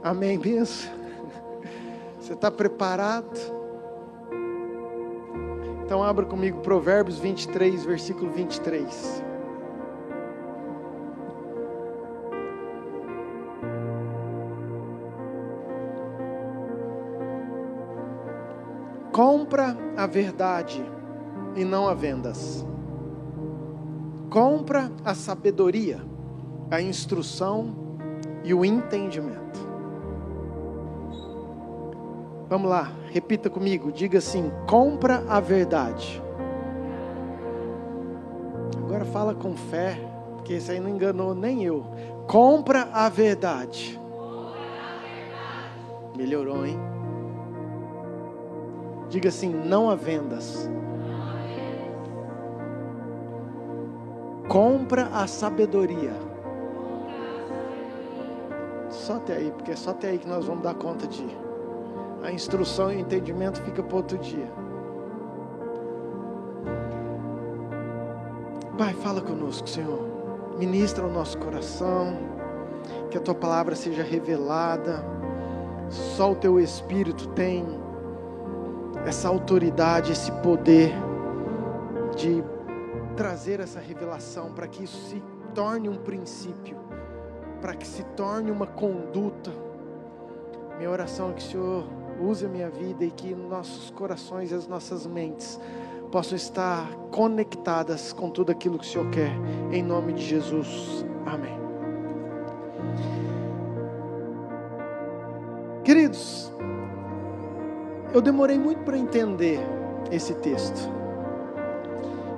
Amém mesmo? Você está preparado? Então abra comigo Provérbios 23, versículo 23. Compra a verdade e não a vendas. Compra a sabedoria, a instrução e o entendimento. Vamos lá, repita comigo, diga assim: compra a verdade. Agora fala com fé, porque isso aí não enganou nem eu. Compra a verdade. Melhorou, hein? Diga assim: não a vendas. Compra a sabedoria. Só até aí, porque é só até aí que nós vamos dar conta de ir. A instrução e o entendimento fica para outro dia. Pai, fala conosco, Senhor. Ministra o nosso coração. Que a Tua palavra seja revelada. Só o Teu Espírito tem essa autoridade, esse poder de trazer essa revelação, para que isso se torne um princípio, para que se torne uma conduta. Minha oração é que o Senhor use a minha vida e que nossos corações e as nossas mentes possam estar conectadas com tudo aquilo que o Senhor quer, em nome de Jesus, amém. Queridos, eu demorei muito para entender esse texto.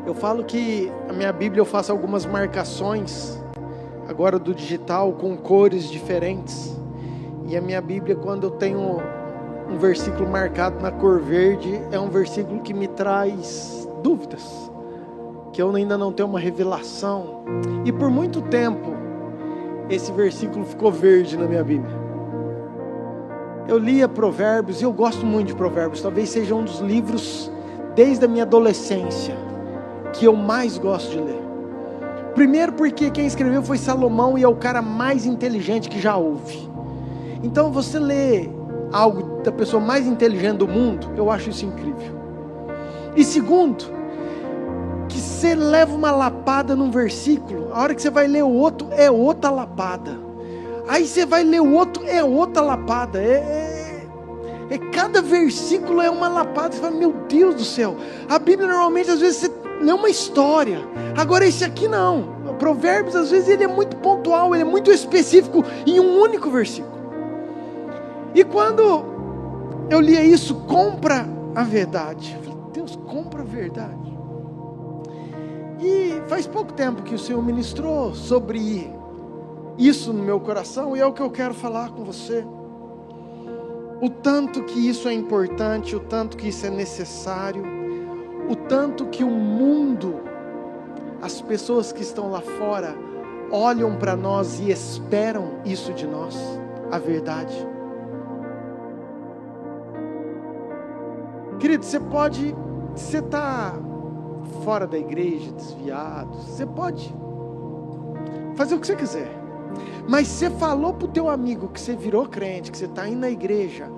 Eu falo que a minha Bíblia eu faço algumas marcações, agora do digital, com cores diferentes. E a minha Bíblia, quando eu tenho um versículo marcado na cor verde, é um versículo que me traz dúvidas, que eu ainda não tenho uma revelação. E por muito tempo, esse versículo ficou verde na minha Bíblia. Eu lia Provérbios, e eu gosto muito de Provérbios, talvez seja um dos livros, desde a minha adolescência, que eu mais gosto de ler. Primeiro porque quem escreveu foi Salomão, e é o cara mais inteligente que já houve. Então você lê algo da pessoa mais inteligente do mundo, eu acho isso incrível. E segundo, que você leva uma lapada num versículo, a hora que você vai ler o outro, é outra lapada. Aí você vai ler o outro, é outra lapada. Cada versículo é uma lapada. Você fala, meu Deus do céu. A Bíblia normalmente, às vezes, você lê uma história. Agora esse aqui não. Provérbios, às vezes, ele é muito pontual, ele é muito específico em um único versículo. E quando eu lia isso, compra a verdade. Eu falei, Deus, compra a verdade. E faz pouco tempo que o Senhor ministrou sobre isso no meu coração, e é o que eu quero falar com você. O tanto que isso é importante, o tanto que isso é necessário, o tanto que o mundo, as pessoas que estão lá fora, olham para nós e esperam isso de nós, a verdade. Querido, você está fora da igreja, desviado, você pode fazer o que você quiser, mas você falou para o teu amigo que você virou crente, que você está indo na igreja,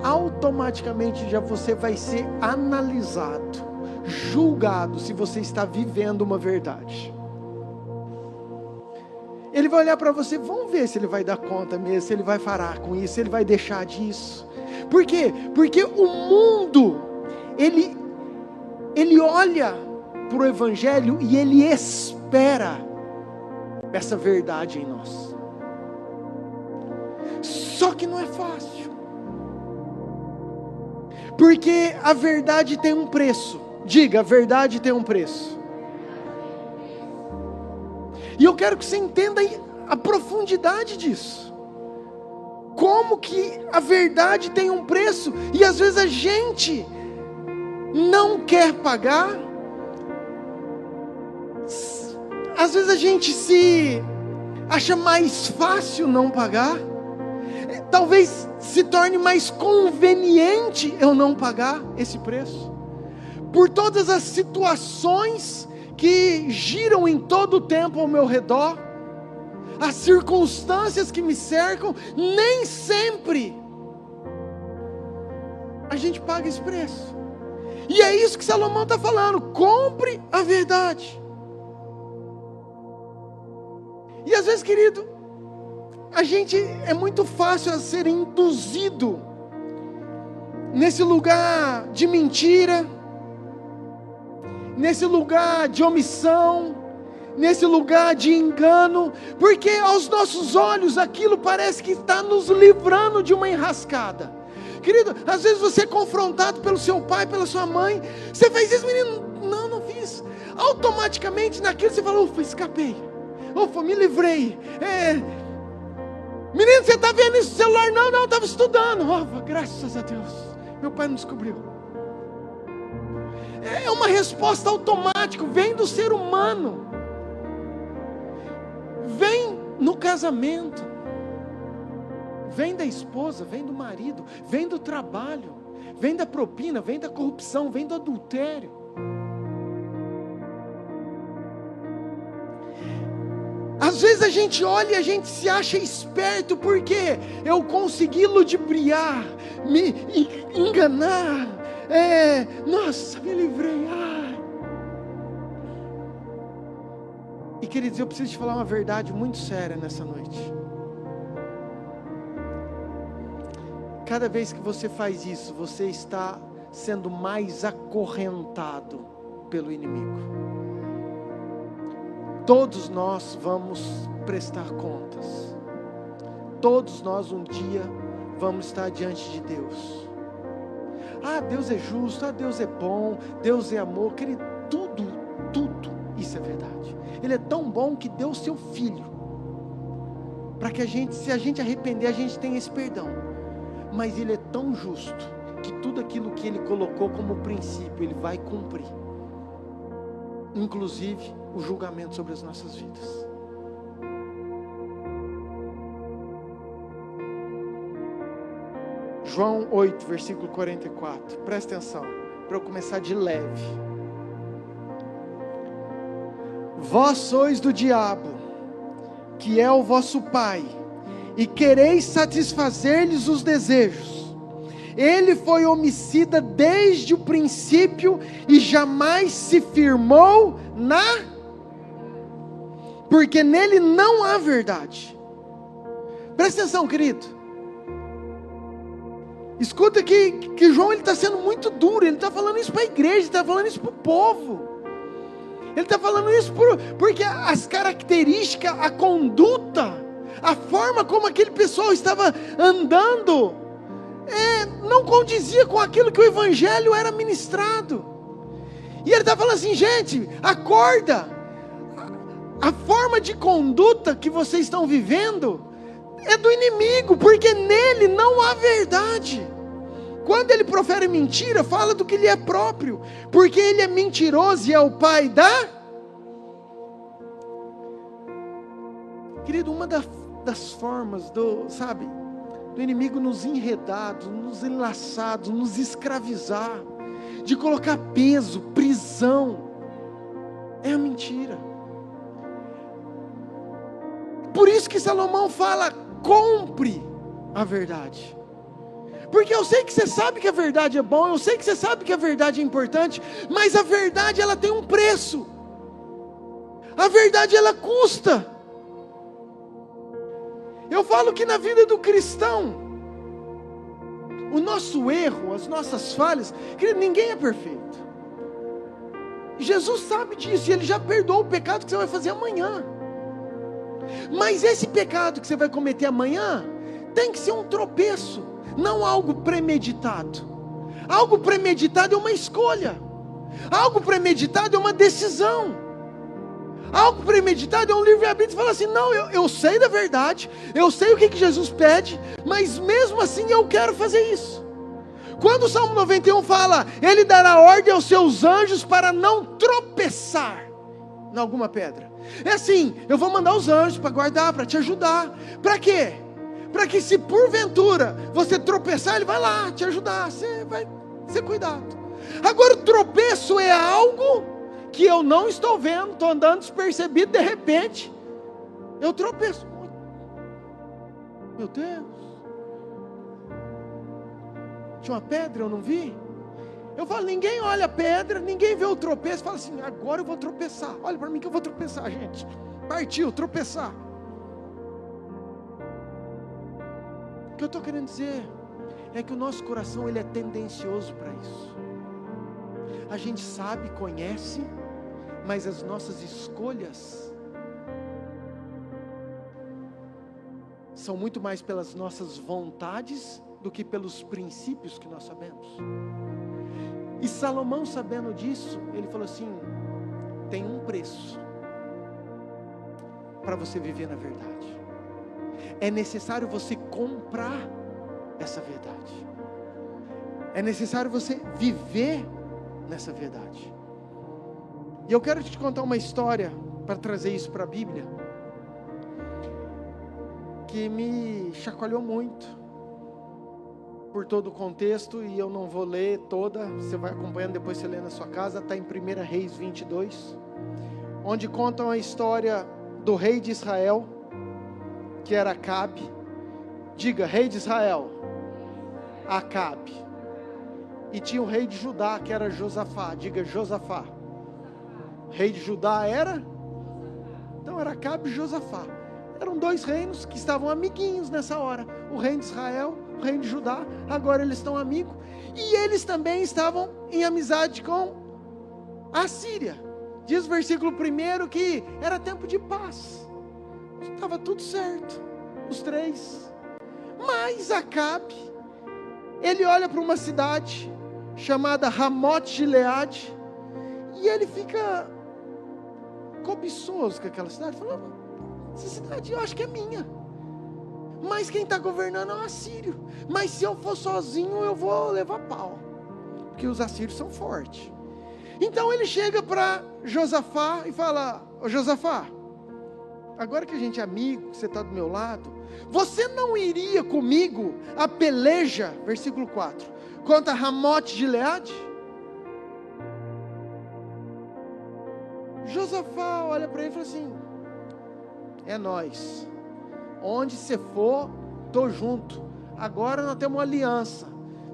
automaticamente já você vai ser analisado, julgado, se você está vivendo uma verdade. Ele vai olhar para você, vamos ver se ele vai dar conta mesmo, se ele vai parar com isso, se ele vai deixar disso. Por quê? Porque o mundo, ele olha para o Evangelho e ele espera essa verdade em nós. Só que não é fácil, porque a verdade tem um preço. Diga, a verdade tem um preço. E eu quero que você entenda a profundidade disso. Como que a verdade tem um preço, e às vezes a gente não quer pagar. Às vezes a gente se acha mais fácil não pagar. Talvez se torne mais conveniente eu não pagar esse preço, por todas as situações que giram em todo o tempo ao meu redor. as circunstâncias que me cercam, nem sempre a gente paga esse preço. E é isso que Salomão está falando: compre a verdade. E às vezes, querido, a gente é muito fácil a ser induzido nesse lugar de mentira, nesse lugar de omissão, nesse lugar de engano, porque aos nossos olhos aquilo parece que está nos livrando de uma enrascada. Querido, às vezes você é confrontado pelo seu pai, pela sua mãe: você fez isso, menino? Não fiz. Automaticamente naquilo você fala: ufa, escapei, ufa, me livrei. Menino, você está vendo isso no celular? Não, estava estudando. Ufa, graças a Deus, meu pai não descobriu. É uma resposta automática, vem do ser humano, vem no casamento, vem da esposa, vem do marido, vem do trabalho, vem da propina, vem da corrupção, vem do adultério. Às vezes a gente olha e a gente se acha esperto, porque eu consegui ludibriar, me enganar, nossa, me livrei. E queridos, eu preciso te falar uma verdade muito séria nessa noite. Cada vez que você faz isso, você está sendo mais acorrentado pelo inimigo. Todos nós vamos prestar contas. Todos nós um dia vamos estar diante de Deus. Deus é justo, Deus é bom, Deus é amor. Querido, tudo isso é verdade. Ele é tão bom que deu o seu filho, para que se a gente arrepender, a gente tenha esse perdão. Mas Ele é tão justo, que tudo aquilo que Ele colocou como princípio, Ele vai cumprir. Inclusive o julgamento sobre as nossas vidas. João 8, versículo 44. Presta atenção, para eu começar de leve. Vós sois do diabo, que é o vosso pai, e quereis satisfazer-lhes os desejos. Ele foi homicida desde o princípio e jamais se firmou porque nele não há verdade. Presta atenção, querido. Escuta que João está sendo muito duro. Ele está falando isso para a igreja, ele está falando isso para o povo. Ele está falando isso porque as características, a conduta, a forma como aquele pessoal estava andando, não condizia com aquilo que o evangelho era ministrado. E ele está falando assim: gente, acorda. A forma de conduta que vocês estão vivendo é do inimigo, porque nele não há verdade. Quando ele profere mentira, fala do que lhe é próprio, porque ele é mentiroso e é o pai da... Querido, uma das formas do inimigo nos enredar, nos enlaçar, nos escravizar, de colocar peso, prisão, é a mentira. Por isso que Salomão fala: compre a verdade. Porque eu sei que você sabe que a verdade é bom, eu sei que você sabe que a verdade é importante, mas a verdade, ela tem um preço. A verdade, ela custa. Eu falo que na vida do cristão, o nosso erro, as nossas falhas, querido, ninguém é perfeito. Jesus sabe disso, e Ele já perdoou o pecado que você vai fazer amanhã. Mas esse pecado que você vai cometer amanhã, tem que ser um tropeço, não algo premeditado. Algo premeditado é uma escolha. Algo premeditado é uma decisão. Algo premeditado é um livre-arbítrio. Você fala assim: não, eu sei da verdade, eu sei o que Jesus pede, mas mesmo assim eu quero fazer isso. Quando o Salmo 91 fala: Ele dará ordem aos seus anjos para não tropeçar em alguma pedra. É assim: eu vou mandar os anjos para guardar, para te ajudar. Para quê? Para que se porventura você tropeçar, Ele vai lá te ajudar. Você vai ser cuidado. Agora, o tropeço é algo que eu não estou vendo, estou andando despercebido, de repente eu tropeço. Meu Deus, tinha uma pedra, eu não vi. Eu falo, ninguém olha a pedra, ninguém vê o tropeço, fala assim, agora eu vou tropeçar. Olha para mim que eu vou tropeçar, gente. Partiu, tropeçar. O que eu estou querendo dizer é que o nosso coração, ele é tendencioso para isso. A gente sabe, conhece, mas as nossas escolhas são muito mais pelas nossas vontades do que pelos princípios que nós sabemos. E Salomão, sabendo disso, ele falou assim, tem um preço para você viver na verdade. É necessário você comprar essa verdade. É necessário você viver nessa verdade. E eu quero te contar uma história para trazer isso para a Bíblia, que me chacoalhou muito por todo o contexto, e eu não vou ler toda, você vai acompanhando, depois você lê na sua casa. Está em 1 Reis 22, onde contam a história do rei de Israel, que era Acabe. Diga, rei de Israel, Acabe. E tinha o rei de Judá, que era Josafá. Diga, Josafá. Rei de Judá era? Então era Acabe e Josafá. Eram dois reinos que estavam amiguinhos nessa hora. O reino de Israel, o reino de Judá. Agora eles estão amigos. E eles também estavam em amizade com a Síria. Diz o versículo 1 que era tempo de paz. Estava tudo certo, os três. Mas Acabe, ele olha para uma cidade chamada Ramote-Gileade, e ele fica cobiçoso com aquela cidade, falando, essa cidade eu acho que é minha, mas quem está governando é o assírio, mas se eu for sozinho eu vou levar pau, porque os assírios são fortes. Então ele chega para Josafá e fala, ô Josafá, agora que a gente é amigo, você está do meu lado, você não iria comigo a peleja, versículo 4, contra Ramote-Gileade? Josafá olha para ele e fala assim, é nós, onde você for, estou junto, agora nós temos uma aliança,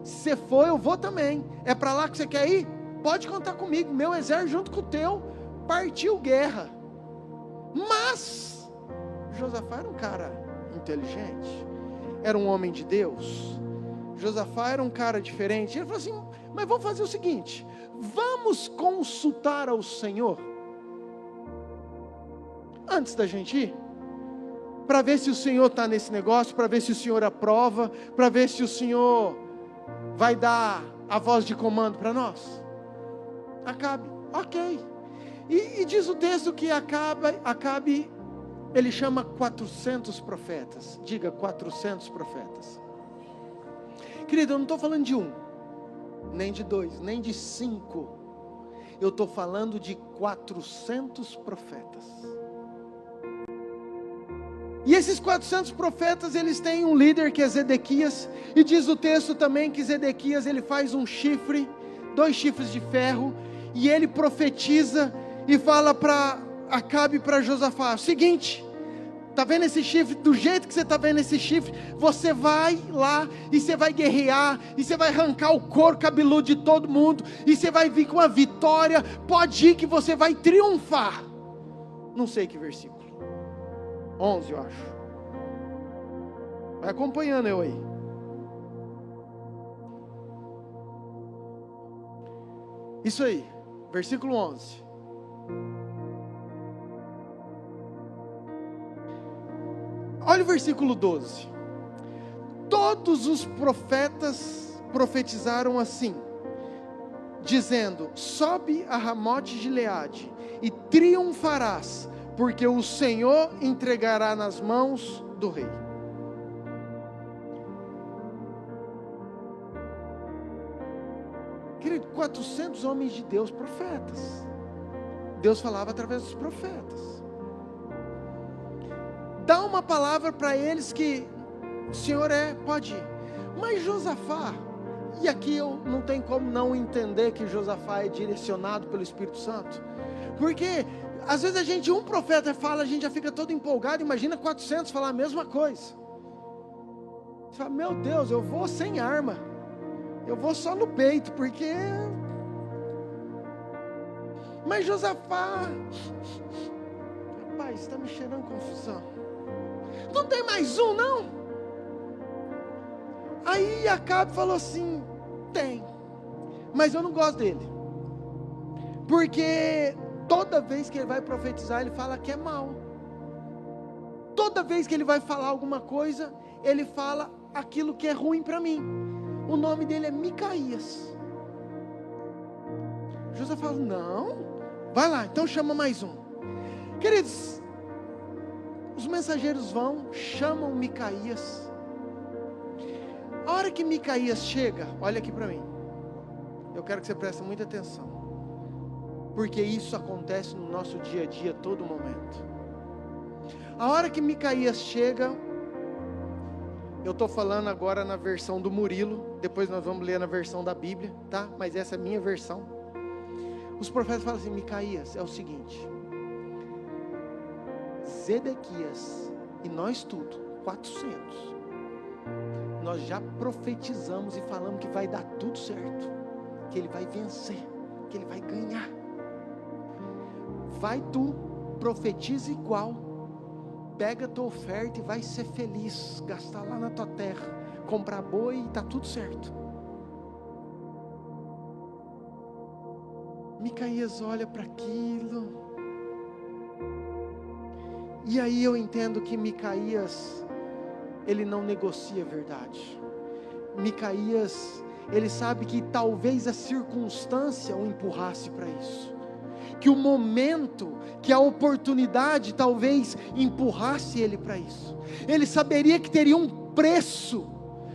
se você for eu vou também, é para lá que você quer ir? Pode contar comigo, meu exército junto com o teu, partiu guerra. Mas Josafá era um cara inteligente, era um homem de Deus. Josafá era um cara diferente. Ele falou assim, mas vamos fazer o seguinte, vamos consultar ao Senhor antes da gente ir, para ver se o Senhor está nesse negócio, para ver se o Senhor aprova, para ver se o Senhor vai dar a voz de comando para nós. Acabe, ok. E diz o texto que Acabe, ele chama 400 profetas. Diga, 400 profetas. Querido, eu não estou falando de um, nem de dois, nem de 5. Eu estou falando de 400 profetas. E esses 400 profetas, eles têm um líder que é Zedequias. E diz o texto também que Zedequias, ele faz um chifre, 2 chifres de ferro, e ele profetiza e fala para Acabe e para Josafá, o seguinte, está vendo esse chifre? Do jeito que você está vendo esse chifre, você vai lá e você vai guerrear, e você vai arrancar o couro cabeludo de todo mundo, e você vai vir com uma vitória, pode ir que você vai triunfar. Não sei que versículo, 11 eu acho, vai acompanhando eu aí. Isso aí, versículo 11. Olha o versículo 12. Todos os profetas profetizaram assim, dizendo, sobe a Ramote-Gileade e triunfarás, porque o Senhor entregará nas mãos do rei. Querido, 400 homens de Deus, profetas. Deus falava através dos profetas. Dá uma palavra para eles que o Senhor pode ir. Mas Josafá, e aqui eu não tenho como não entender que Josafá é direcionado pelo Espírito Santo, porque às vezes um profeta fala, a gente já fica todo empolgado, imagina 400 falar a mesma coisa. Você fala, meu Deus, eu vou sem arma. Eu vou só no peito, porque... Mas Josafá, rapaz, está me cheirando confusão. Não tem mais um, não? Aí Acabe falou assim, tem, mas eu não gosto dele. Porque toda vez que ele vai profetizar, ele fala que é mal. Toda vez que ele vai falar alguma coisa, ele fala aquilo que é ruim para mim. O nome dele é Micaías. Josafá falou, não, vai lá, então chama mais um. Queridos, os mensageiros vão, chamam Micaías. A hora que Micaías chega, olha aqui para mim. Eu quero que você preste muita atenção. Porque isso acontece no nosso dia a dia, todo momento. A hora que Micaías chega, eu estou falando agora na versão do Murilo, depois nós vamos ler na versão da Bíblia, tá? Mas essa é a minha versão. Os profetas falam assim, Micaías, é o seguinte, Zedequias e nós tudo, 400, nós já profetizamos e falamos que vai dar tudo certo, que ele vai vencer, que ele vai ganhar. Vai tu, profetiza igual, pega a tua oferta e vai ser feliz, gastar lá na tua terra, comprar boi e está tudo certo. Micaías olha para aquilo, e aí eu entendo que Micaías, ele não negocia a verdade. Micaías, ele sabe que talvez a circunstância o empurrasse para isso, que o momento, que a oportunidade talvez empurrasse ele para isso. Ele saberia que teria um preço,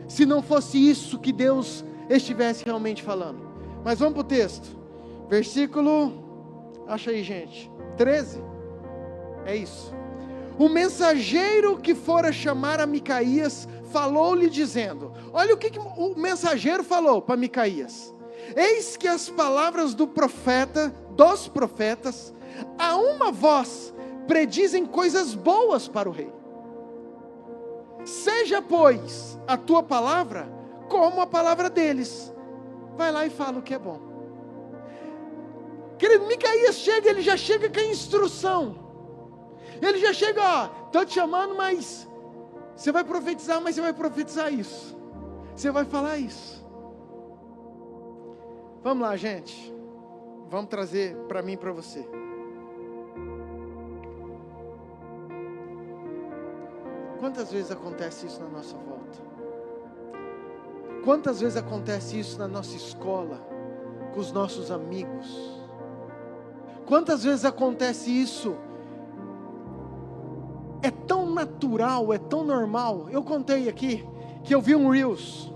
se não fosse isso que Deus estivesse realmente falando. Mas vamos para o texto, versículo, acha aí gente, 13, é isso. O mensageiro que fora chamar a Micaías, falou-lhe dizendo, olha o que o mensageiro falou para Micaías, eis que as palavras dos profetas, a uma voz, predizem coisas boas para o rei. Seja, pois, a tua palavra, como a palavra deles. Vai lá e fala o que é bom. Querido, Micaías chega, ele já chega com a instrução. Ele já chega, ó, estou te chamando, mas você vai profetizar, mas você vai profetizar isso. Você vai falar isso. Vamos lá, gente. Vamos trazer para mim e para você. Quantas vezes acontece isso na nossa volta? Quantas vezes acontece isso na nossa escola, com os nossos amigos? Quantas vezes acontece isso? É tão natural, é tão normal. Eu contei aqui que eu vi um Reels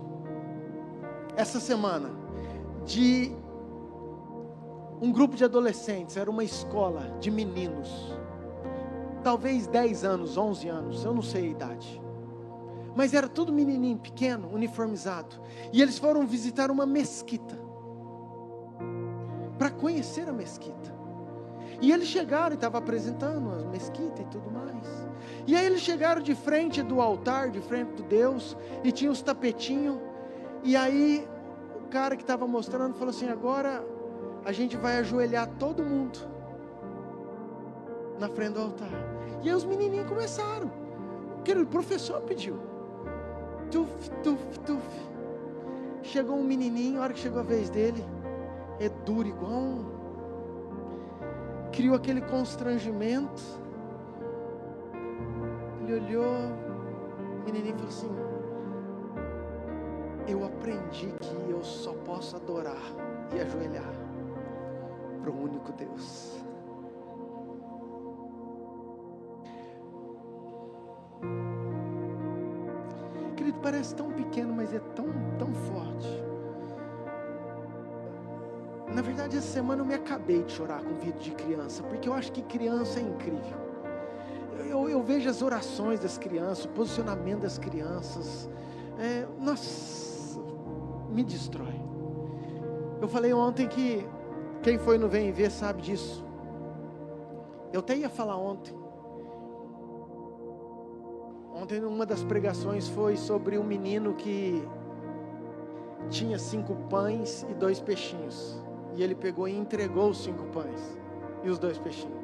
essa semana de um grupo de adolescentes, era uma escola de meninos, talvez 10 anos, 11 anos, eu não sei a idade, mas era tudo menininho, pequeno, uniformizado, e eles foram visitar uma mesquita, para conhecer a mesquita, e eles chegaram e estavam apresentando a mesquita e tudo mais, e aí eles chegaram de frente do altar, de frente do Deus, e tinha os tapetinhos, e aí o cara que estava mostrando falou assim, agora a gente vai ajoelhar todo mundo na frente do altar. E aí os menininhos começaram. O professor pediu. Tuf, tuf, tuf. Chegou um menininho, a hora que chegou a vez dele, é duro igual criou aquele constrangimento. Ele olhou, o menininho falou assim, eu aprendi que eu só posso adorar e ajoelhar para o único Deus. Querido, parece tão pequeno, mas é tão, tão forte. Na verdade, essa semana eu me acabei de chorar com vídeo de criança, porque eu acho que criança é incrível. Eu vejo as orações das crianças, o posicionamento das crianças, nossa, me destrói. Eu falei ontem que quem foi no Vem Ver sabe disso. Eu até ia falar ontem Ontem uma das pregações foi sobre um menino que tinha 5 pães e 2 peixinhos. E ele pegou e entregou os 5 pães e os 2 peixinhos.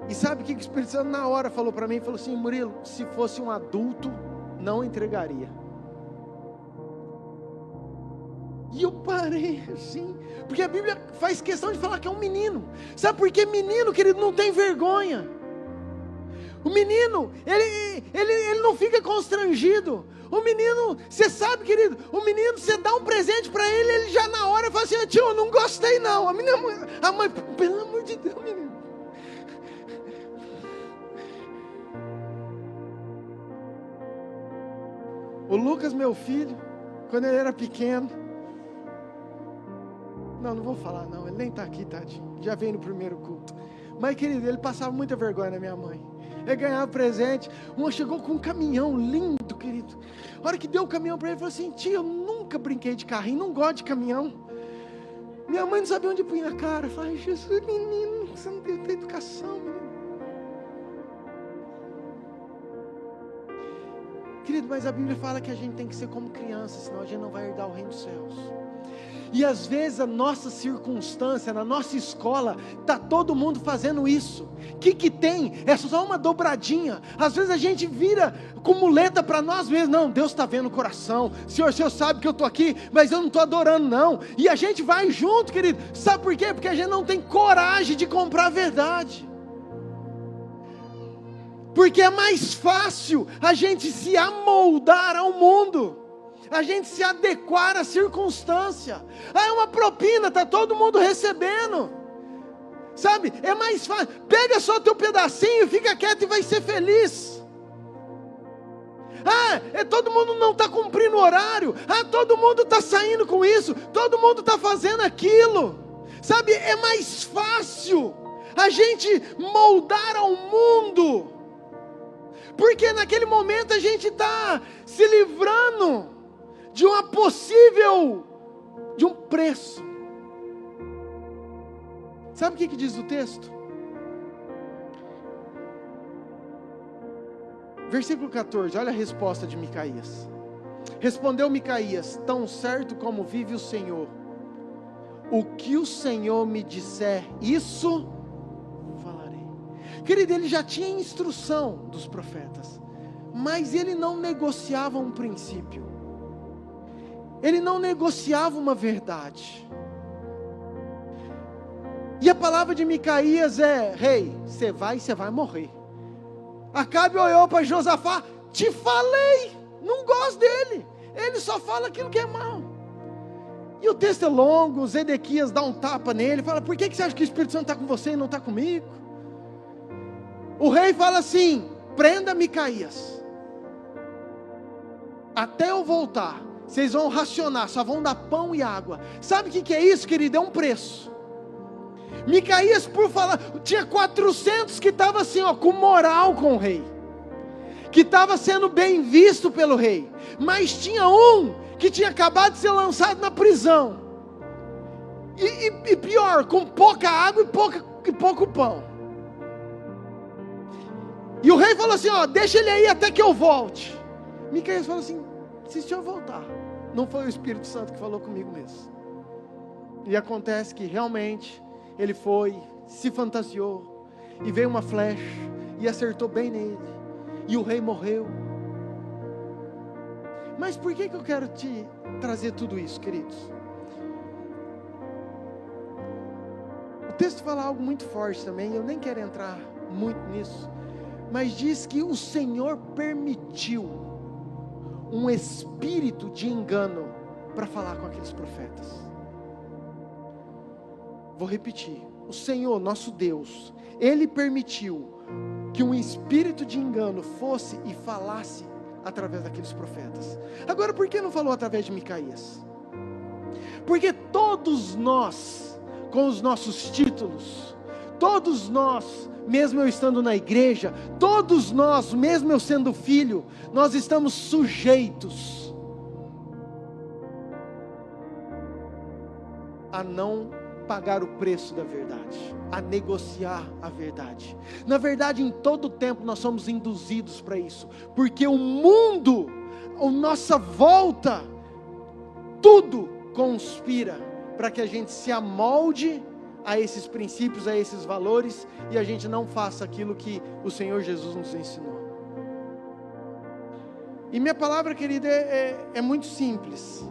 E sabe o que o Espírito Santo na hora falou para mim? Falou assim: Murilo, se fosse um adulto, não entregaria. E eu parei assim, porque a Bíblia faz questão de falar que é um menino. Sabe por que menino, querido, não tem vergonha? O menino, ele não fica constrangido. O menino, você sabe, querido, o menino, você dá um presente para ele, ele já na hora fala assim: tio, eu não gostei não. A mãe, pelo amor de Deus, menino. O Lucas, meu filho, quando ele era pequeno, não vou falar não, ele nem está aqui, tadinho, já veio no primeiro culto. Mas, querido, ele passava muita vergonha na minha mãe. Ele ganhava presente. Uma chegou com um caminhão lindo, querido. A hora que deu o caminhão para ele, ele falou assim: tio, eu nunca brinquei de carrinho, não gosto de caminhão. Minha mãe não sabia onde punha a cara. Eu falei: Jesus, menino, você não tem educação, menino. Querido, mas a Bíblia fala que a gente tem que ser como criança, senão a gente não vai herdar o reino dos céus. E às vezes a nossa circunstância, na nossa escola, está todo mundo fazendo isso. O que tem? É só uma dobradinha. Às vezes a gente vira com muleta para nós mesmos. Não, Deus está vendo o coração. Senhor, o Senhor sabe que eu estou aqui, mas eu não estou adorando não. E a gente vai junto, querido. Sabe por quê? Porque a gente não tem coragem de comprar a verdade. Porque é mais fácil a gente se amoldar ao mundo, a gente se adequar à circunstância. É uma propina, está todo mundo recebendo, sabe? É mais fácil, pega só teu pedacinho, fica quieto e vai ser feliz. Todo mundo não está cumprindo o horário, todo mundo está saindo com isso, todo mundo está fazendo aquilo, sabe? É mais fácil a gente moldar ao mundo, porque naquele momento a gente está se livrando de um preço. Sabe o que diz o texto? Versículo 14, olha a resposta de Micaías. Respondeu Micaías: tão certo como vive o Senhor, o que o Senhor me disser, isso falarei. Querido, ele já tinha instrução dos profetas, mas ele não negociava um princípio, ele não negociava uma verdade. E a palavra de Micaías é: rei, você vai morrer. Acabe olhou para Josafá: te falei, não gosto dele, ele só fala aquilo que é mal. E o texto é longo, Zedequias dá um tapa nele, fala: por que você acha que o Espírito Santo está com você e não está comigo? O rei fala assim: prenda Micaías, até eu voltar, vocês vão racionar, só vão dar pão e água. Sabe o que é isso, querido? É um preço. Micaías, por falar, tinha 400 que estavam assim, com moral com o rei, que estava sendo bem visto pelo rei, mas tinha um que tinha acabado de ser lançado na prisão, e pior, com pouca água e pouco pão. E o rei falou assim: deixa ele aí até que eu volte. Micaías falou assim: se o senhor voltar, não foi o Espírito Santo que falou comigo mesmo. E acontece que realmente ele foi, se fantasiou, e veio uma flecha, e acertou bem nele, e o rei morreu. Mas por que eu quero te trazer tudo isso, queridos? O texto fala algo muito forte também, eu nem quero entrar muito nisso, mas diz que o Senhor permitiu um espírito de engano para falar com aqueles profetas. Vou repetir: o Senhor, nosso Deus, Ele permitiu que um espírito de engano fosse e falasse através daqueles profetas. Agora, por que não falou através de Micaías? Porque todos nós, com os nossos títulos, todos nós, mesmo eu estando na igreja, todos nós, mesmo eu sendo filho, nós estamos sujeitos a não pagar o preço da verdade, a negociar a verdade. Na verdade, em todo tempo nós somos induzidos para isso, porque o mundo, a nossa volta, tudo conspira para que a gente se amolde a esses princípios, a esses valores, e a gente não faça aquilo que o Senhor Jesus nos ensinou. E minha palavra, querida, é muito simples.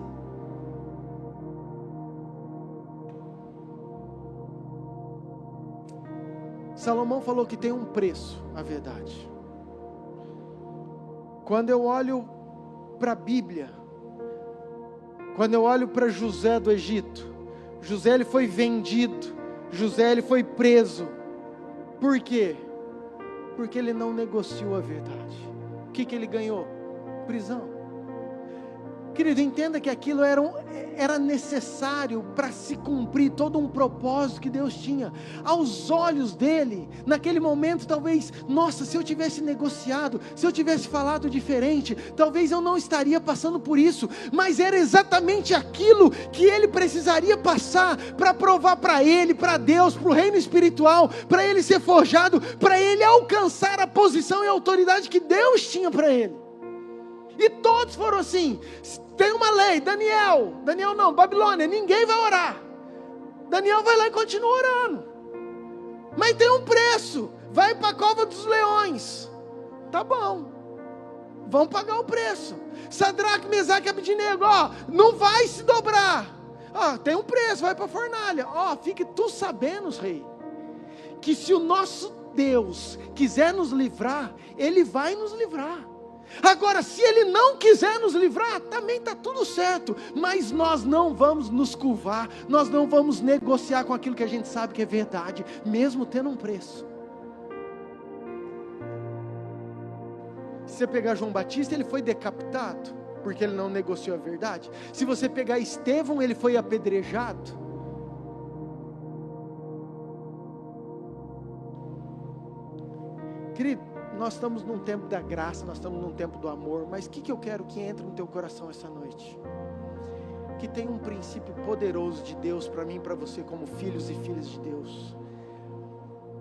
Salomão falou que tem um preço a verdade. Quando eu olho para a Bíblia, quando eu olho para José do Egito, José ele foi vendido, José ele foi preso. Por quê? Porque ele não negociou a verdade. O que ele ganhou? Prisão. Querido, entenda que aquilo era necessário para se cumprir todo um propósito que Deus tinha. Aos olhos dele, naquele momento, talvez, nossa, se eu tivesse negociado, se eu tivesse falado diferente, talvez eu não estaria passando por isso. Mas era exatamente aquilo que ele precisaria passar para provar para ele, para Deus, para o reino espiritual, para ele ser forjado, para ele alcançar a posição e a autoridade que Deus tinha para ele. E todos foram assim. Tem uma lei, Daniel não, Babilônia, ninguém vai orar. Daniel vai lá e continua orando. Mas tem um preço, vai para a cova dos leões. Tá bom, vão pagar o preço. Sadraque, Mesaque e Abednego, não vai se dobrar. Tem um preço, vai para a fornalha. Fique tu sabendo, rei, que se o nosso Deus quiser nos livrar, Ele vai nos livrar. Agora, se Ele não quiser nos livrar, também está tudo certo, mas nós não vamos nos curvar, nós não vamos negociar com aquilo que a gente sabe que é verdade, mesmo tendo um preço. Se você pegar João Batista, ele foi decapitado, porque ele não negociou a verdade. Se você pegar Estevão, ele foi apedrejado. Querido, nós estamos num tempo da graça, nós estamos num tempo do amor, mas o que eu quero que entre no teu coração essa noite? Que tem um princípio poderoso de Deus para mim e para você, como filhos e filhas de Deus.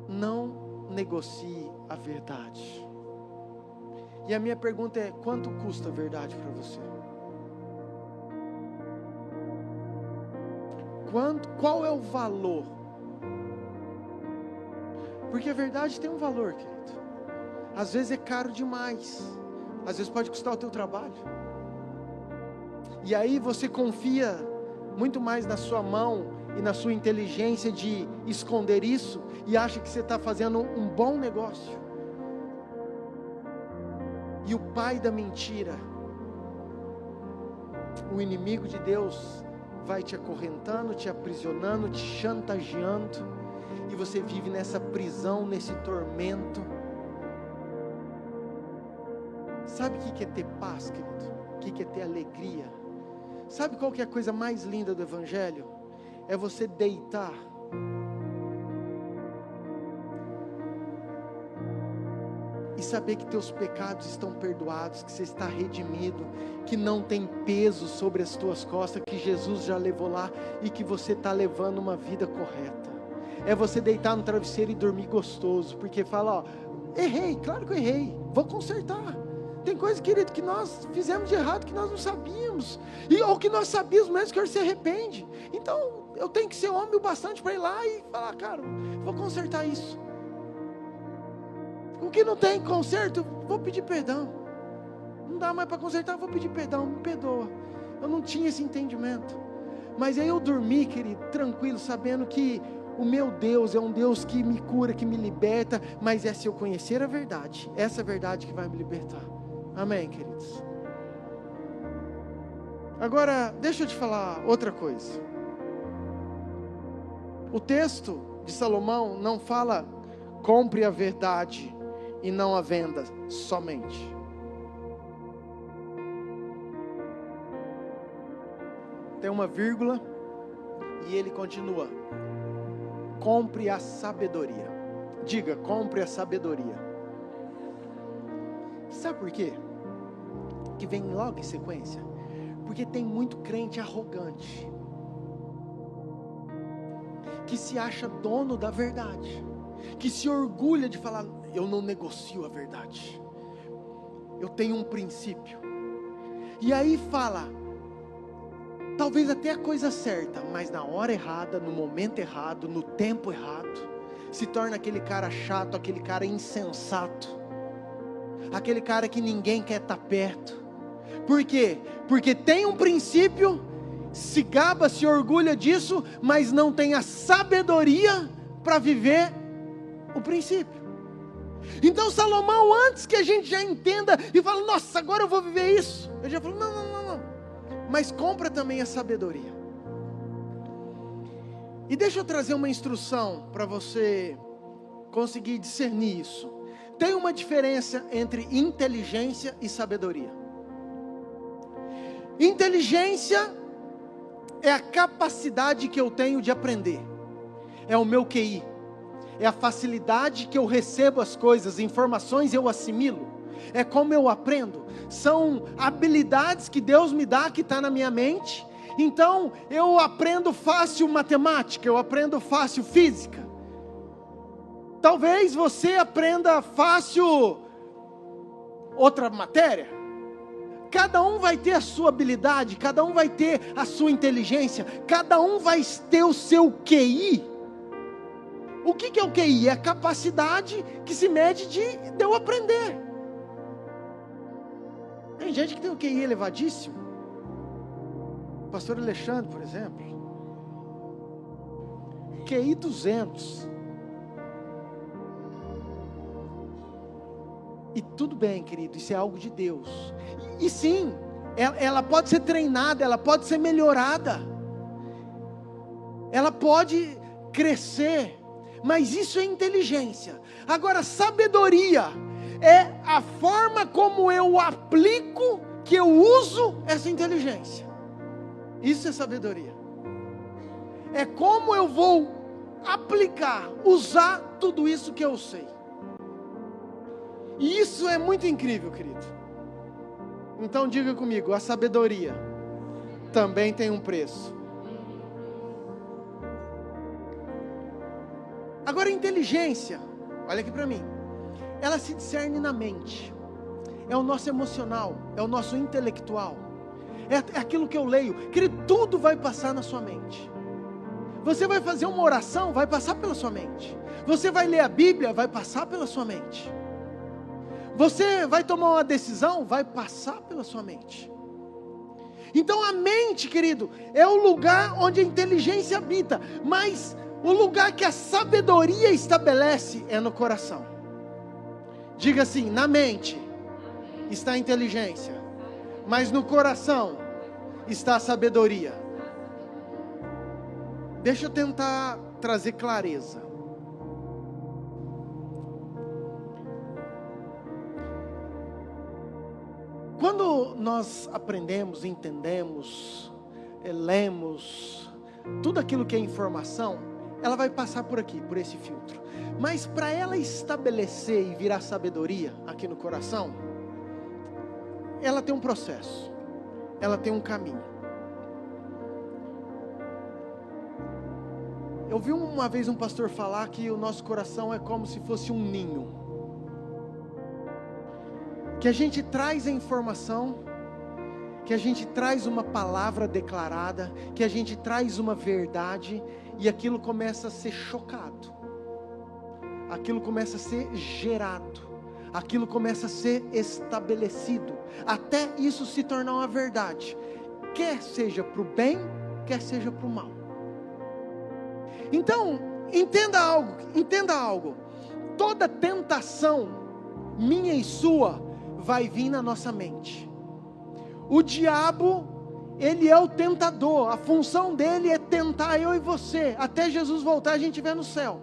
Não negocie a verdade. E a minha pergunta é: quanto custa a verdade para você? Qual é o valor? Porque a verdade tem um valor, querido. Às vezes é caro demais, às vezes pode custar o teu trabalho, e aí você confia muito mais na sua mão e na sua inteligência de esconder isso, e acha que você está fazendo um bom negócio, e o pai da mentira, o inimigo de Deus, vai te acorrentando, te aprisionando, te chantageando, e você vive nessa prisão, nesse tormento. Sabe o que é ter paz, querido? O que é ter alegria? Sabe qual que é a coisa mais linda do Evangelho? É você deitar e saber que teus pecados estão perdoados, que você está redimido, que não tem peso sobre as tuas costas, que Jesus já levou lá e que você está levando uma vida correta. É você deitar no travesseiro e dormir gostoso, porque fala, errei, claro que eu errei, vou consertar. Tem coisa, querido, que nós fizemos de errado, que nós não sabíamos, ou que nós sabíamos, mas que a gente se arrepende. Então, eu tenho que ser homem o bastante para ir lá e falar, cara, vou consertar isso. O que não tem conserto, vou pedir perdão. Não dá mais para consertar, vou pedir perdão, me perdoa. Eu não tinha esse entendimento. Mas aí eu dormi, querido, tranquilo, sabendo que o meu Deus é um Deus que me cura, que me liberta, mas é se eu conhecer a verdade, essa verdade que vai me libertar. Amém, queridos? Agora, deixa eu te falar outra coisa. O texto de Salomão não fala, compre a verdade e não a venda somente. Tem uma vírgula e ele continua, compre a sabedoria. Diga, compre a sabedoria. Sabe por quê? Que vem logo em sequência, porque tem muito crente arrogante, que se acha dono da verdade, que se orgulha de falar: eu não negocio a verdade, eu tenho um princípio. E aí fala, talvez até a coisa certa, mas na hora errada, no momento errado, no tempo errado, se torna aquele cara chato, aquele cara insensato, aquele cara que ninguém quer estar perto. Por quê? Porque tem um princípio, se gaba, se orgulha disso, mas não tem a sabedoria para viver o princípio. Então Salomão, antes que a gente já entenda e fala: nossa, agora eu vou viver isso, eu já falo: não, mas compra também a sabedoria. E deixa eu trazer uma instrução para você conseguir discernir isso. Tem uma diferença entre inteligência e sabedoria. Inteligência é a capacidade que eu tenho de aprender, é o meu QI, é a facilidade que eu recebo as coisas, informações eu assimilo, é como eu aprendo, são habilidades que Deus me dá, que está na minha mente. Então eu aprendo fácil matemática, eu aprendo fácil física. Talvez você aprenda fácil outra matéria. Cada um vai ter a sua habilidade, cada um vai ter a sua inteligência, cada um vai ter o seu QI. O que é o QI? É a capacidade que se mede de eu aprender. Tem gente que tem um QI elevadíssimo. O pastor Alexandre, por exemplo, QI 200. E tudo bem, querido, isso é algo de Deus. E sim, ela pode ser treinada, ela pode ser melhorada, ela pode crescer, mas isso é inteligência. Agora, sabedoria é a forma como eu aplico, que eu uso essa inteligência. Isso é sabedoria. É como eu vou aplicar, usar tudo isso que eu sei. E isso é muito incrível, querido. Então diga comigo: a sabedoria também tem um preço. Agora a inteligência, olha aqui para mim, ela se discerne na mente. É o nosso emocional, é o nosso intelectual, é aquilo que eu leio. Querido, tudo vai passar na sua mente. Você vai fazer uma oração, vai passar pela sua mente. Você vai ler a Bíblia, vai passar pela sua mente. Você vai tomar uma decisão, vai passar pela sua mente. Então a mente, querido, é o lugar onde a inteligência habita, mas o lugar que a sabedoria estabelece é no coração. Diga assim: na mente está a inteligência, mas no coração está a sabedoria. Deixa eu tentar trazer clareza. Quando nós aprendemos, entendemos, lemos, tudo aquilo que é informação, ela vai passar por aqui, por esse filtro. Mas para ela estabelecer e virar sabedoria aqui no coração, ela tem um processo, ela tem um caminho. Eu vi uma vez um pastor falar que o nosso coração é como se fosse um ninho. Que a gente traz a informação, que a gente traz uma palavra declarada, que a gente traz uma verdade, e aquilo começa a ser chocado, aquilo começa a ser gerado, aquilo começa a ser estabelecido, até isso se tornar uma verdade, quer seja para o bem, quer seja para o mal. Então, entenda algo, toda tentação, minha e sua, vai vir na nossa mente. O diabo, ele é o tentador, a função dele é tentar eu e você, até Jesus voltar, a gente estiver no céu.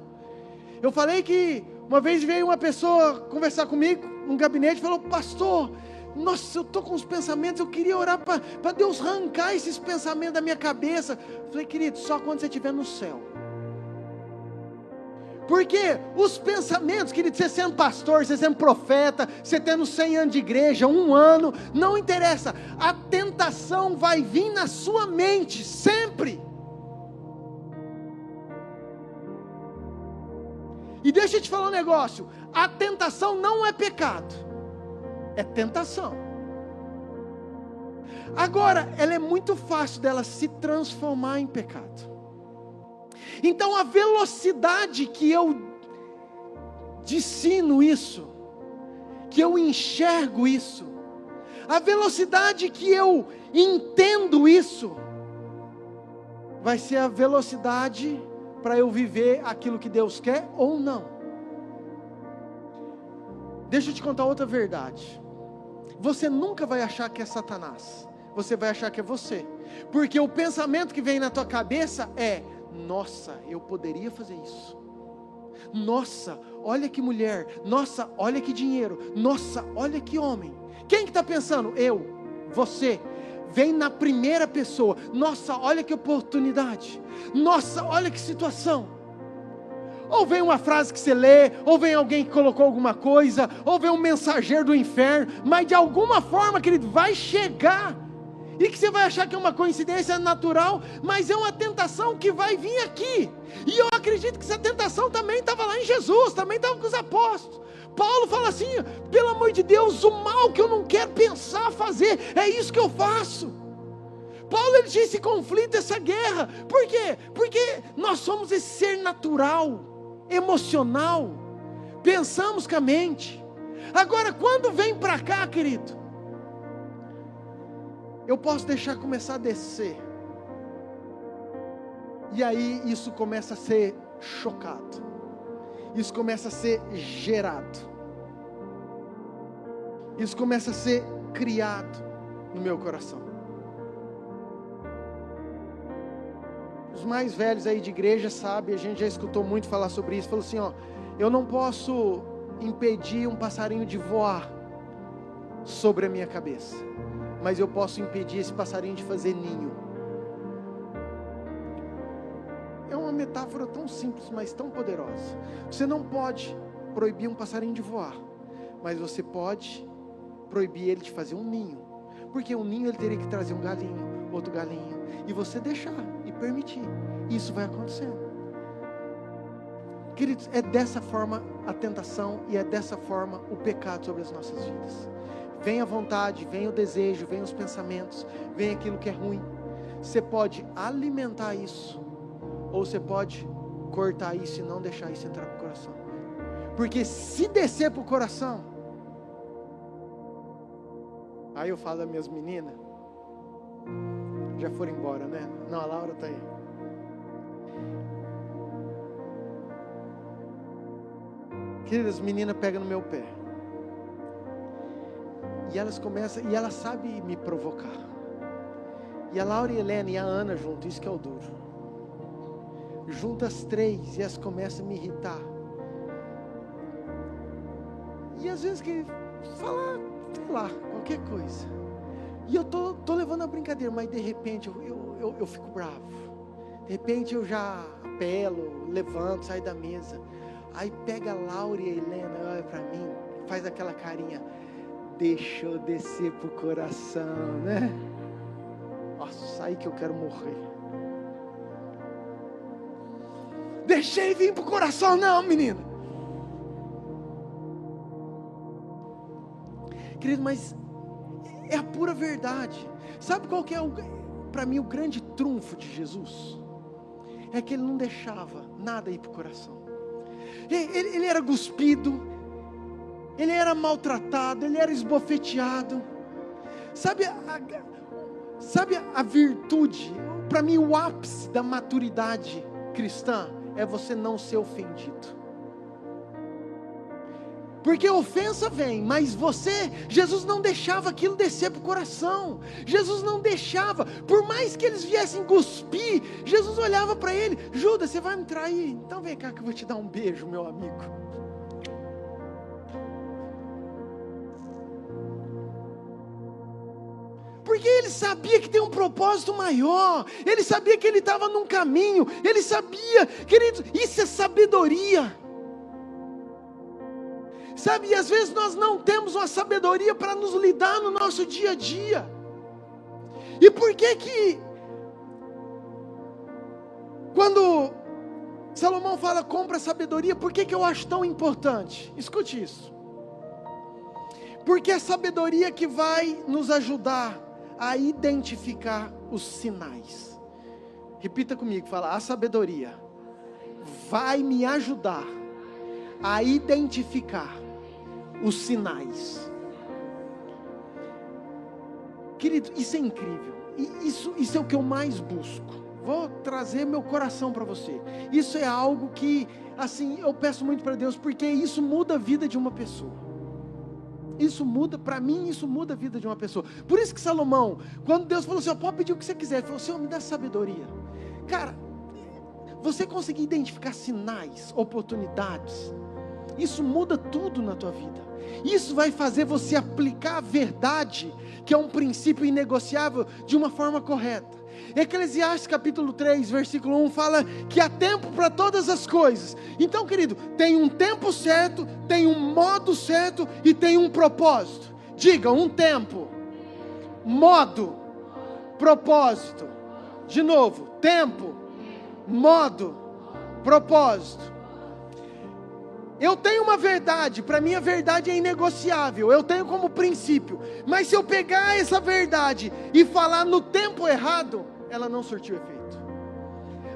Eu falei que uma vez veio uma pessoa conversar comigo, num gabinete, e falou: pastor, nossa, eu estou com os pensamentos, eu queria orar para Deus arrancar esses pensamentos da minha cabeça. Eu falei: querido, só quando você estiver no céu. Porque os pensamentos, querido, você sendo pastor, você sendo profeta, você tendo 100 anos de igreja, 1 ano, não interessa, a tentação vai vir na sua mente, sempre. E deixa eu te falar um negócio, a tentação não é pecado, é tentação. Agora, ela é muito fácil dela se transformar em pecado. Então a velocidade que eu discino isso, que eu enxergo isso, a velocidade que eu entendo isso, vai ser a velocidade para eu viver aquilo que Deus quer ou não. Deixa eu te contar outra verdade. Você nunca vai achar que é Satanás, você vai achar que é você, porque o pensamento que vem na tua cabeça é: nossa, eu poderia fazer isso. Nossa, olha que mulher. Nossa, olha que dinheiro. Nossa, olha que homem. Quem que está pensando? Eu, você. Vem na primeira pessoa. Nossa, olha que oportunidade. Nossa, olha que situação. Ou vem uma frase que você lê, ou vem alguém que colocou alguma coisa, ou vem um mensageiro do inferno, mas de alguma forma, querido, vai chegar. E que você vai achar que é uma coincidência natural, mas é uma tentação que vai vir aqui. E eu acredito que essa tentação também estava lá em Jesus, também estava com os apóstolos. Paulo fala assim: pelo amor de Deus, o mal que eu não quero pensar fazer, é isso que eu faço. Paulo, ele tinha esse conflito, essa guerra. Por quê? Porque nós somos esse ser natural, emocional, pensamos com a mente. Agora, quando vem para cá, querido, eu posso deixar começar a descer, e aí isso começa a ser chocado, isso começa a ser gerado, isso começa a ser criado no meu coração. Os mais velhos aí de igreja sabem, a gente já escutou muito falar sobre isso. Falou assim: ó, eu não posso impedir um passarinho de voar sobre a minha cabeça, mas eu posso impedir esse passarinho de fazer ninho. É uma metáfora tão simples, mas tão poderosa. Você não pode proibir um passarinho de voar, mas você pode proibir ele de fazer um ninho, porque um ninho ele teria que trazer um galinho, outro galinho, e você deixar e permitir, isso vai acontecendo. Queridos, é dessa forma a tentação, e é dessa forma o pecado sobre as nossas vidas. Vem a vontade, vem o desejo, vem os pensamentos, vem aquilo que é ruim. Você pode alimentar isso, ou você pode cortar isso e não deixar isso entrar para o coração. Porque se descer para o coração, aí eu falo das minhas meninas, já foram embora, né? Não, a Laura está aí. Queridas, as meninas pegam no meu pé. E elas começam, e elas sabem me provocar. E a Laura e a Helena e a Ana junto, isso que é o duro. Juntas as três, e elas começam a me irritar. E às vezes que falar, sei lá, qualquer coisa. E eu tô levando a brincadeira, mas de repente eu fico bravo. De repente eu já apelo, levanto, saio da mesa. Aí pega a Laura e a Helena, olha pra mim, faz aquela carinha. Deixa eu descer pro coração, né? Nossa, aí que eu quero morrer. Deixei vir pro coração, não, menina. Querido, mas é a pura verdade. Sabe qual que é, para mim, o grande trunfo de Jesus? É que ele não deixava nada ir pro coração. Ele era cuspido, ele era maltratado, ele era esbofeteado. Sabe a virtude, para mim o ápice da maturidade cristã é você não ser ofendido. Porque a ofensa vem, mas Jesus não deixava aquilo descer para o coração. Jesus não deixava, por mais que eles viessem cuspir, Jesus olhava para ele: Judas, você vai me trair? Então vem cá que eu vou te dar um beijo, meu amigo. Porque ele sabia que tem um propósito maior, ele sabia que ele estava num caminho, ele sabia, queridos, isso é sabedoria. Sabe, e às vezes nós não temos uma sabedoria para nos lidar no nosso dia a dia. E por que quando Salomão fala, compra sabedoria. Por que eu acho tão importante? Escute isso. Porque é a sabedoria que vai nos ajudar a identificar os sinais. Repita comigo, fala, a sabedoria vai me ajudar a identificar os sinais. Querido, isso é incrível. Isso é o que eu mais busco. Vou trazer meu coração para você. Isso é algo que, assim, eu peço muito para Deus, porque isso muda a vida de uma pessoa. Isso muda, para mim, isso muda a vida de uma pessoa. Por isso que Salomão, quando Deus falou assim, pode pedir o que você quiser, ele falou, Senhor, me dá sabedoria. Cara, você conseguir identificar sinais, oportunidades, isso muda tudo na tua vida. Isso vai fazer você aplicar a verdade, que é um princípio inegociável, de uma forma correta. Eclesiastes capítulo 3, versículo 1 fala que há tempo para todas as coisas. Então, querido, tem um tempo certo, tem um modo certo e tem um propósito. Diga, um tempo, modo, propósito. De novo, tempo, modo, propósito. Eu tenho uma verdade, para mim a verdade é inegociável, eu tenho como princípio, mas se eu pegar essa verdade e falar no tempo errado, ela não surtiu efeito.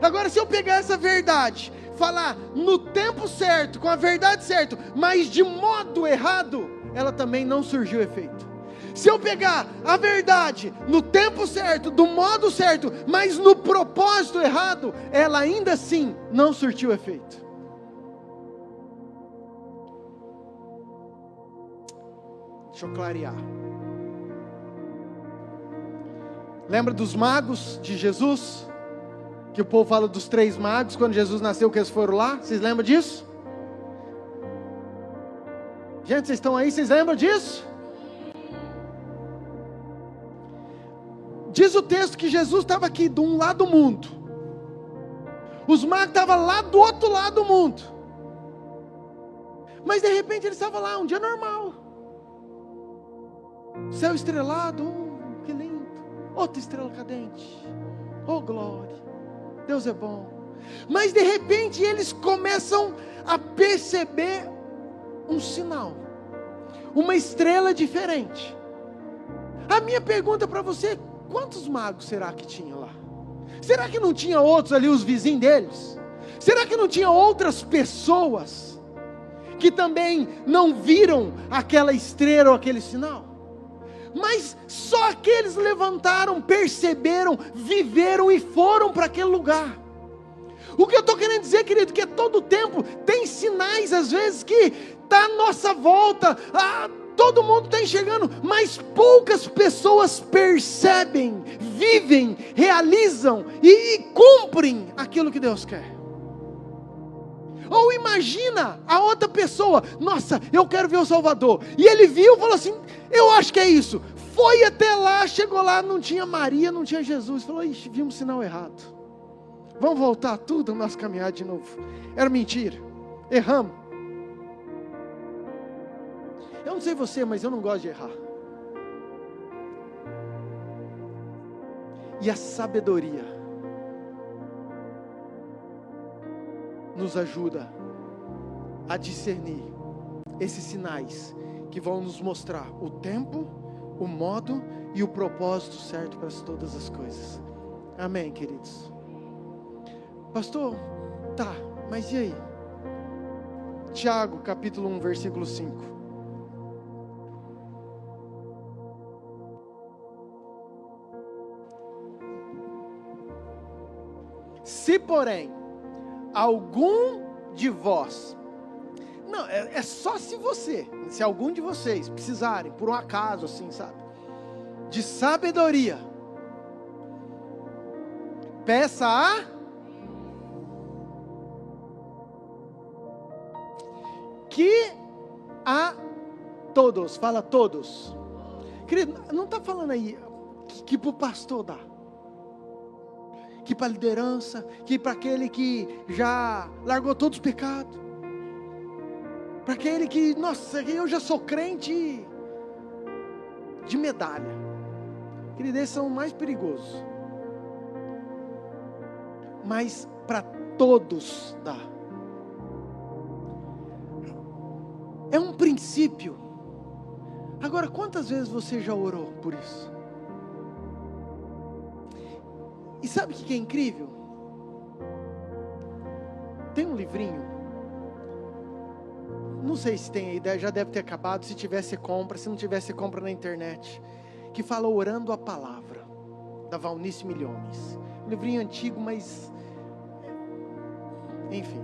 Agora, se eu pegar essa verdade, falar no tempo certo, com a verdade certa, mas de modo errado, ela também não surgiu efeito. Se eu pegar a verdade no tempo certo, do modo certo, mas no propósito errado, ela ainda assim não surtiu efeito. Deixa eu clarear. Lembra dos magos de Jesus? Que o povo fala dos 3 magos, quando Jesus nasceu, que eles foram lá? Vocês lembram disso? Gente, vocês estão aí? Vocês lembram disso? Diz o texto que Jesus estava aqui de um lado do mundo. Os magos estavam lá do outro lado do mundo. Mas de repente ele estava lá, um dia normal. Céu estrelado, que lindo. Outra estrela cadente. Oh glória, Deus é bom. Mas de repente eles começam a perceber um sinal, uma estrela diferente. A minha pergunta para você, quantos magos será que tinha lá? Será que não tinha outros ali, os vizinhos deles? Será que não tinha outras pessoas que também não viram aquela estrela ou aquele sinal? Mas só aqueles levantaram, perceberam, viveram e foram para aquele lugar. O que eu estou querendo dizer, querido, que a todo tempo tem sinais, às vezes, que está à nossa volta, todo mundo está enxergando, mas poucas pessoas percebem, vivem, realizam e cumprem aquilo que Deus quer. Ou imagina a outra pessoa, nossa, eu quero ver o Salvador, e ele viu e falou assim, eu acho que é isso, foi até lá, chegou lá, não tinha Maria, não tinha Jesus, falou, ixi, vimos um sinal errado, vamos voltar tudo, nosso caminhar de novo, era mentira, erramos. Eu não sei você, mas eu não gosto de errar. E a sabedoria nos ajuda a discernir esses sinais que vão nos mostrar o tempo, o modo e o propósito certo para todas as coisas. Amém, queridos? Pastor, tá, mas e aí? Tiago, capítulo 1, versículo 5. Se porém algum de vós, não, é só se algum de vocês precisarem, por um acaso assim, sabe, de sabedoria, peça a que a todos, fala todos, querido, não está falando aí que para o pastor dá, que para a liderança, que para aquele que já largou todos os pecados, para aquele que, nossa, eu já sou crente de medalha, querido, esses são os mais perigosos, mas para todos dá. É um princípio. Agora, quantas vezes você já orou por isso? E sabe o que é incrível? Tem um livrinho, não sei se tem aí, já deve ter acabado. Se tiver, você compra. Se não tiver, você compra na internet, que fala Orando a Palavra, da Valnice Milhomes. Um livrinho antigo, mas enfim.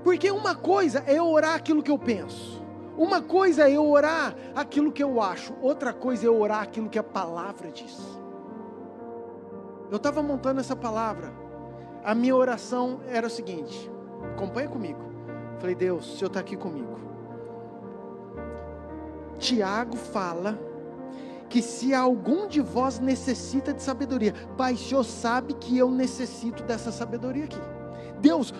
Porque uma coisa é eu orar aquilo que eu penso, uma coisa é eu orar aquilo que eu acho, outra coisa é eu orar aquilo que a palavra diz. Eu estava montando essa palavra, a minha oração era o seguinte, acompanha comigo. Falei, Deus, o Senhor está aqui comigo. Tiago fala que se algum de vós necessita de sabedoria, Pai, o Senhor sabe que eu necessito dessa sabedoria aqui. Deus,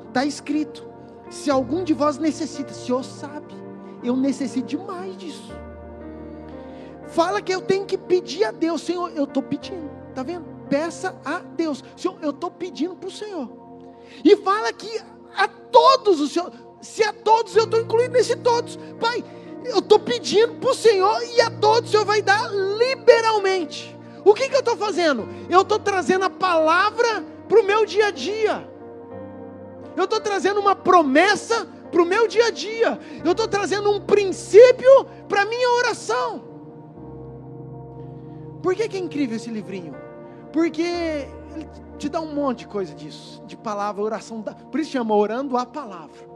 está escrito, se algum de vós necessita, o Senhor sabe, eu necessito demais disso. Fala que eu tenho que pedir a Deus, Senhor, eu estou pedindo, está vendo? Peça a Deus, Senhor, eu estou pedindo para o Senhor. E fala que a todos o Senhor, se a todos, eu estou incluindo nesse todos, Pai, eu estou pedindo para o Senhor e a todos o Senhor vai dar liberalmente. O que eu estou fazendo? Eu estou trazendo a palavra para o meu dia a dia. Eu estou trazendo uma promessa para o meu dia a dia. Eu estou trazendo um princípio para a minha oração. Por que é incrível esse livrinho? Porque ele te dá um monte de coisa disso, de palavra, oração, por isso chama Orando a Palavra.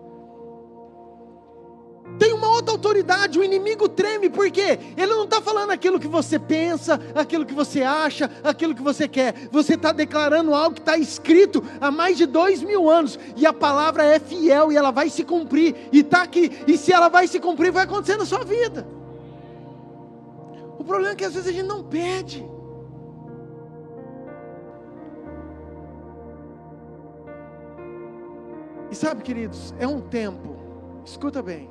Tem uma outra autoridade, o inimigo treme, porque ele não está falando aquilo que você pensa, aquilo que você acha, aquilo que você quer. Você está declarando algo que está escrito há mais de 2000 anos, e a palavra é fiel, e ela vai se cumprir, e está aqui, e se ela vai se cumprir, vai acontecer na sua vida. O problema é que às vezes a gente não pede. E sabe, queridos, é um tempo, escuta bem,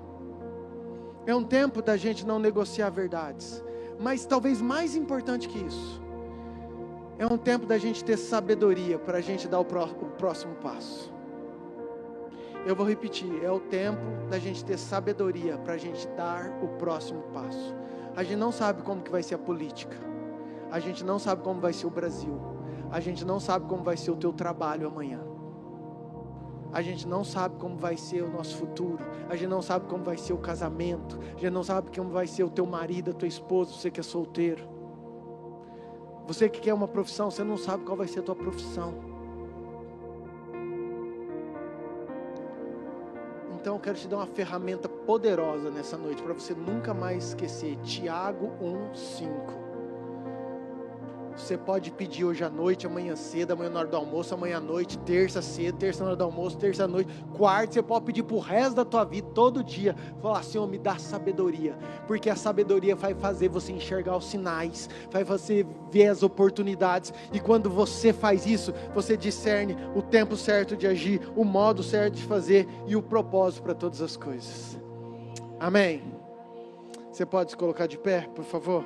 é um tempo da gente não negociar verdades, mas talvez mais importante que isso, é um tempo da gente ter sabedoria para a gente dar o próximo passo. Eu vou repetir, é o tempo da gente ter sabedoria para a gente dar o próximo passo. A gente não sabe como que vai ser a política, a gente não sabe como vai ser o Brasil, a gente não sabe como vai ser o teu trabalho amanhã. A gente não sabe como vai ser o nosso futuro. A gente não sabe como vai ser o casamento. A gente não sabe como vai ser o teu marido, a tua esposa, você que é solteiro. Você que quer uma profissão, você não sabe qual vai ser a tua profissão. Então eu quero te dar uma ferramenta poderosa nessa noite, para você nunca mais esquecer. Tiago 1:5. Você pode pedir hoje à noite, amanhã cedo, amanhã na hora do almoço, amanhã à noite, terça cedo, terça na hora do almoço, terça à noite, quarta, você pode pedir para o resto da tua vida, todo dia, falar, Senhor, me dá sabedoria, porque a sabedoria vai fazer você enxergar os sinais, vai fazer ver as oportunidades, e quando você faz isso, você discerne o tempo certo de agir, o modo certo de fazer, e o propósito para todas as coisas. Amém? Você pode se colocar de pé, por favor?